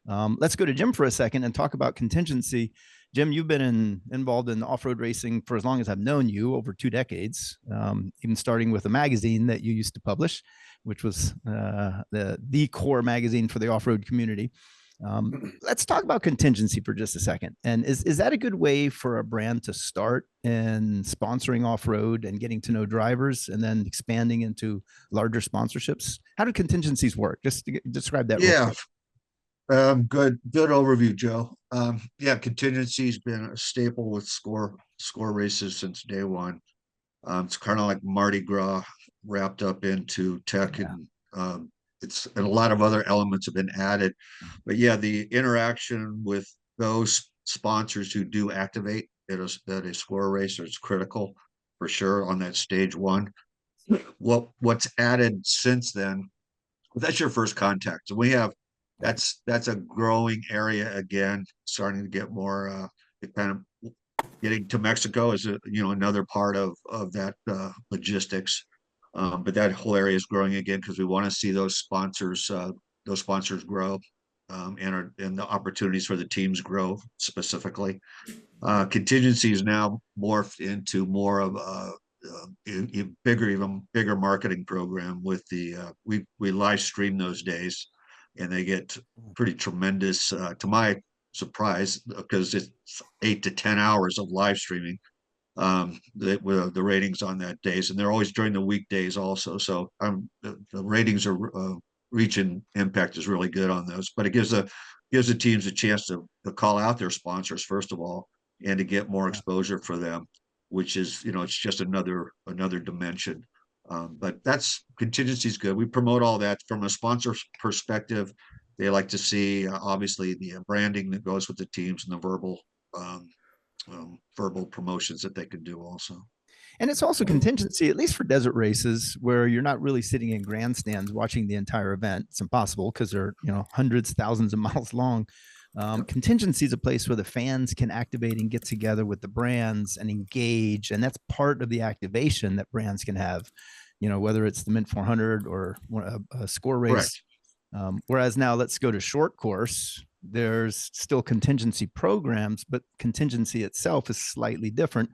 Let's go to Jim for a second and talk about contingency. Jim, you've been involved in off-road racing for as long as I've known you, over 2 decades, even starting with a magazine that you used to publish, which was the core magazine for the off-road community. Let's talk about contingency for just a second. And is that a good way for a brand to start in sponsoring off-road and getting to know drivers and then expanding into larger sponsorships? How do contingencies work? Just describe that real Yeah, quick. good overview, Joe. Yeah, contingency's been a staple with score races since day one. It's kind of like Mardi Gras wrapped up into tech, Yeah. and a lot of other elements have been added. But yeah, the interaction with those sponsors who do activate at a score race is critical for sure on that stage one. What's added since then? That's your first contact. So we have that's a growing area again, starting to get more kind of getting to Mexico is another part of that logistics. But that whole area is growing again because we want to see those sponsors grow, and the opportunities for the teams grow specifically. Contingency is now morphed into more of a bigger, even bigger marketing program with we live stream those days, and they get pretty tremendous, to my surprise, because it's 8 to 10 hours of live streaming. The ratings on that days, and they're always during the weekdays also. So the ratings are reach and impact is really good on those, but it gives the teams a chance to call out their sponsors first of all, and to get more Yeah. exposure for them, which is it's just another dimension. But that's contingency is good. We promote all that from a sponsor perspective. They like to see obviously the branding that goes with the teams and the um, verbal promotions that they can do also. And it's also contingency, at least for desert races, where you're not really sitting in grandstands watching the entire event. It's impossible because they're hundreds, thousands of miles long. Yep. Contingency is a place where the fans can activate and get together with the brands and engage, and that's part of the activation that brands can have. Whether it's the Mint 400 or a score race. Correct. Whereas now, let's go to short course. There's still contingency programs, but contingency itself is slightly different.